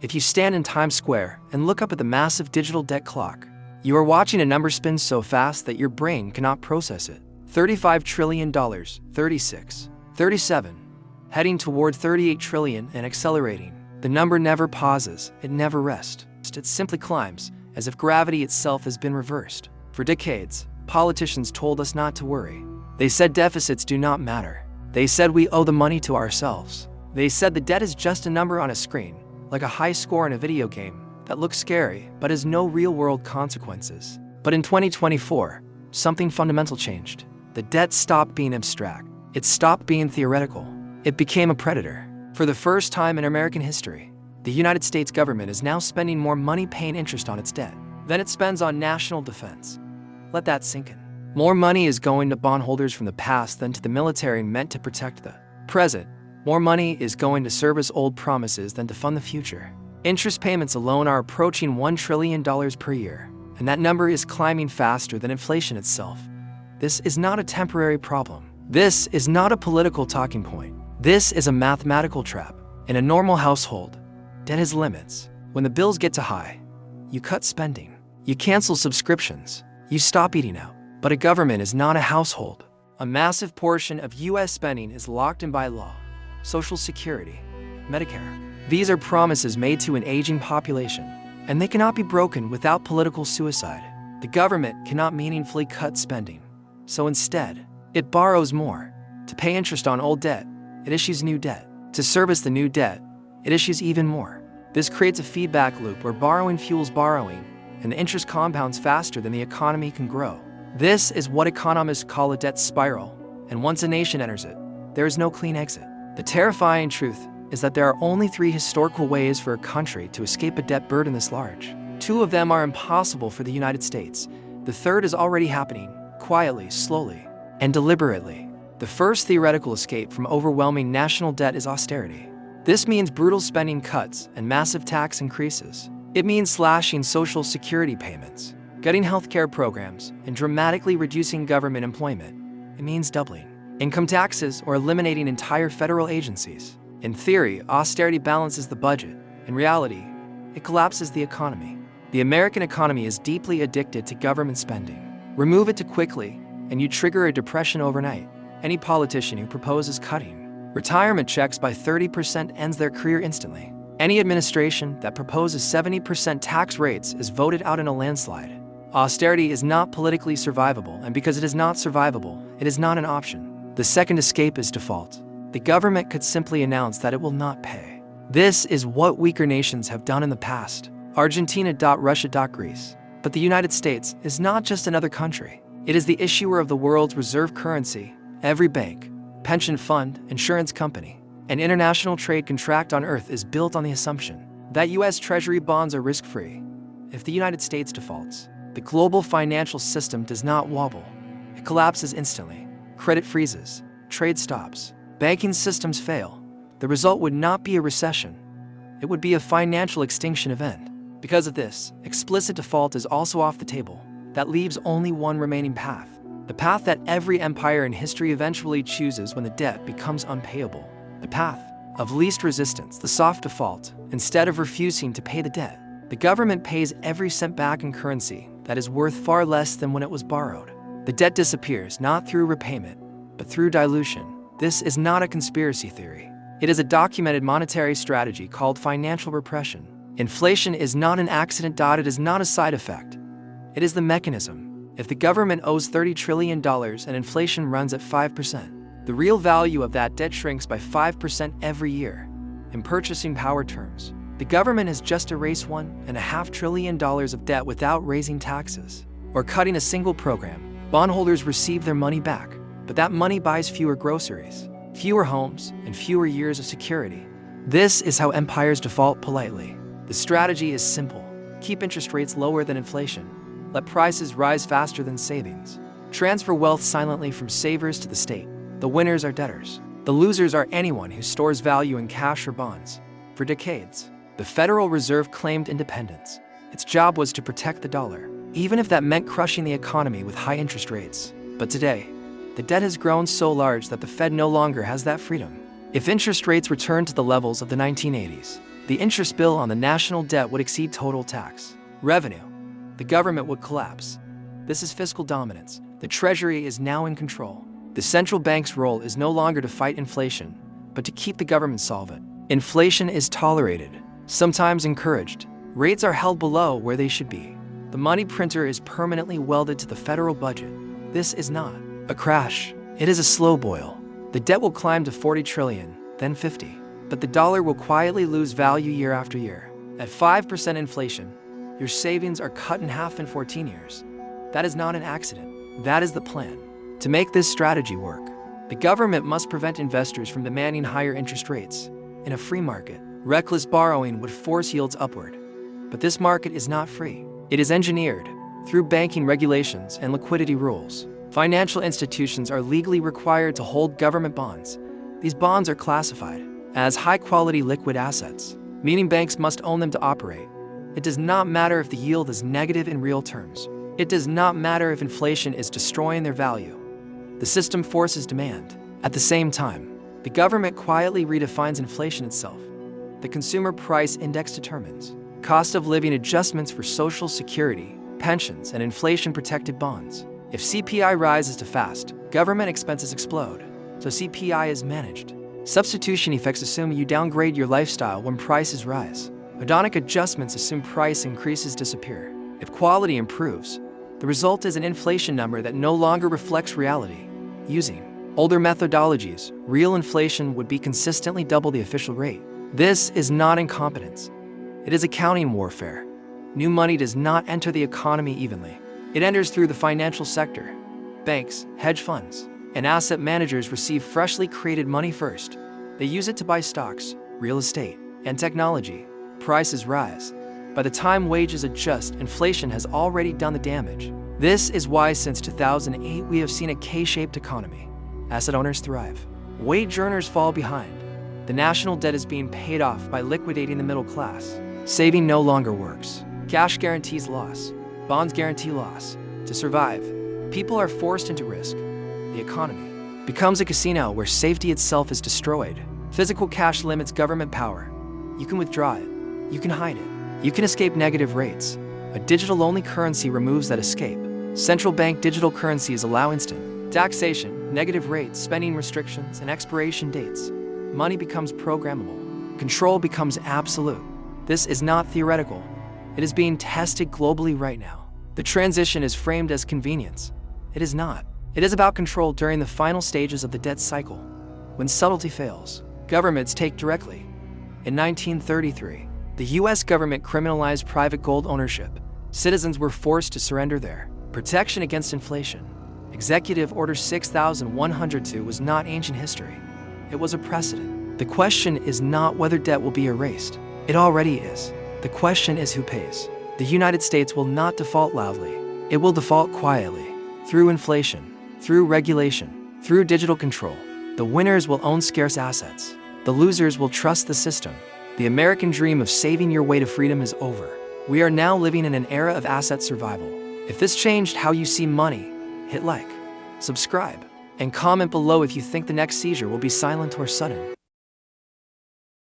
If you stand in Times Square and look up at the massive digital debt clock, you are watching a number spin so fast that your brain cannot process it. $35 trillion, 36, 37, heading toward 38 trillion and accelerating. The number never pauses, it never rests. It simply climbs, as if gravity itself has been reversed. For decades, politicians told us not to worry. They said deficits do not matter. They said we owe the money to ourselves. They said the debt is just a number on a screen, like a high score in a video game that looks scary but has no real-world consequences. But in 2024, something fundamental changed. The debt stopped being abstract. It stopped being theoretical. It became a predator. For the first time in American history, the United States government is now spending more money paying interest on its debt than it spends on national defense. Let that sink in. More money is going to bondholders from the past than to the military meant to protect the present. More money is going to service old promises than to fund the future. Interest payments alone are approaching $1 trillion per year, and that number is climbing faster than inflation itself. This is not a temporary problem. This is not a political talking point. This is a mathematical trap. In a normal household, debt has limits. When the bills get too high, you cut spending. You cancel subscriptions. You stop eating out. But a government is not a household. A massive portion of U.S. spending is locked in by law. Social Security, Medicare. These are promises made to an aging population, and they cannot be broken without political suicide. The government cannot meaningfully cut spending. So instead, it borrows more. To pay interest on old debt, it issues new debt. To service the new debt, it issues even more. This creates a feedback loop where borrowing fuels borrowing, and the interest compounds faster than the economy can grow. This is what economists call a debt spiral, and once a nation enters it, there is no clean exit. The terrifying truth is that there are only 3 historical ways for a country to escape a debt burden this large. 2 of them are impossible for the United States. The third is already happening, quietly, slowly, and deliberately. The first theoretical escape from overwhelming national debt is austerity. This means brutal spending cuts and massive tax increases. It means slashing Social Security payments, cutting healthcare programs, and dramatically reducing government employment. It means doubling income taxes or eliminating entire federal agencies. In theory, austerity balances the budget. In reality, it collapses the economy. The American economy is deeply addicted to government spending. Remove it too quickly, and you trigger a depression overnight. Any politician who proposes cutting retirement checks by 30% ends their career instantly. Any administration that proposes 70% tax rates is voted out in a landslide. Austerity is not politically survivable, and because it is not survivable, it is not an option. The second escape is default. The government could simply announce that it will not pay. This is what weaker nations have done in the past. Argentina, Russia, Greece. But the United States is not just another country. It is the issuer of the world's reserve currency. Every bank, pension fund, insurance company, and international trade contract on Earth is built on the assumption that U.S. Treasury bonds are risk-free. If the United States defaults, the global financial system does not wobble. It collapses instantly. Credit freezes. Trade stops. Banking systems fail. The result would not be a recession. It would be a financial extinction event. Because of this, explicit default is also off the table. That leaves only one remaining path. The path that every empire in history eventually chooses when the debt becomes unpayable. The path of least resistance, the soft default. Instead of refusing to pay the debt, the government pays every cent back in currency that is worth far less than when it was borrowed. The debt disappears not through repayment, but through dilution. This is not a conspiracy theory. It is a documented monetary strategy called financial repression. Inflation is not an accident. It is not a side effect. It is the mechanism. If the government owes $30 trillion and inflation runs at 5%, the real value of that debt shrinks by 5% every year. In purchasing power terms, the government has just erased $1.5 trillion of debt without raising taxes or cutting a single program. Bondholders receive their money back, but that money buys fewer groceries, fewer homes, and fewer years of security. This is how empires default politely. The strategy is simple. Keep interest rates lower than inflation. Let prices rise faster than savings. Transfer wealth silently from savers to the state. The winners are debtors. The losers are anyone who stores value in cash or bonds. For decades, the Federal Reserve claimed independence. Its job was to protect the dollar, even if that meant crushing the economy with high interest rates. But today, the debt has grown so large that the Fed no longer has that freedom. If interest rates return to the levels of the 1980s, The interest bill on the national debt would exceed total tax revenue. The government would collapse. This is fiscal dominance. The Treasury is now in control. The central bank's role is no longer to fight inflation, but to keep the government solvent. Inflation is tolerated, sometimes encouraged. Rates are held below where they should be. The money printer is permanently welded to the federal budget. This is not a crash. It is a slow boil. The debt will climb to 40 trillion, then 50. But the dollar will quietly lose value year after year. At 5% inflation, your savings are cut in half in 14 years. That is not an accident. That is the plan. To make this strategy work, the government must prevent investors from demanding higher interest rates. In a free market, reckless borrowing would force yields upward. But this market is not free. It is engineered through banking regulations and liquidity rules. Financial institutions are legally required to hold government bonds. These bonds are classified as high-quality liquid assets, meaning banks must own them to operate. It does not matter if the yield is negative in real terms. It does not matter if inflation is destroying their value. The system forces demand. At the same time, the government quietly redefines inflation itself. The Consumer Price Index determines cost of living adjustments for Social Security, pensions, and inflation-protected bonds. If CPI rises too fast, government expenses explode, so CPI is managed. Substitution effects assume you downgrade your lifestyle when prices rise. Hedonic adjustments assume price increases disappear. If quality improves, the result is an inflation number that no longer reflects reality. Using older methodologies, real inflation would be consistently double the official rate. This is not incompetence. It is accounting warfare. New money does not enter the economy evenly. It enters through the financial sector. Banks, hedge funds, and asset managers receive freshly created money first. They use it to buy stocks, real estate, and technology. Prices rise. By the time wages adjust, inflation has already done the damage. This is why since 2008 we have seen a K-shaped economy. Asset owners thrive. Wage earners fall behind. The national debt is being paid off by liquidating the middle class. Saving no longer works. Cash guarantees loss. Bonds guarantee loss. To survive, people are forced into risk. The economy becomes a casino where safety itself is destroyed. Physical cash limits government power. You can withdraw it. You can hide it. You can escape negative rates. A digital-only currency removes that escape. Central bank digital currencies allow instant taxation, negative rates, spending restrictions, and expiration dates. Money becomes programmable. Control becomes absolute. This is not theoretical. It is being tested globally right now. The transition is framed as convenience. It is not. It is about control during the final stages of the debt cycle. When subtlety fails, governments take directly. In 1933, the US government criminalized private gold ownership. Citizens were forced to surrender their protection against inflation. Executive Order 6102 was not ancient history. It was a precedent. The question is not whether debt will be erased. It already is. The question is who pays. The United States will not default loudly. It will default quietly. Through inflation, through regulation, through digital control. The winners will own scarce assets. The losers will trust the system. The American dream of saving your way to freedom is over. We are now living in an era of asset survival. If this changed how you see money, hit like, subscribe, and comment below if you think the next seizure will be silent or sudden.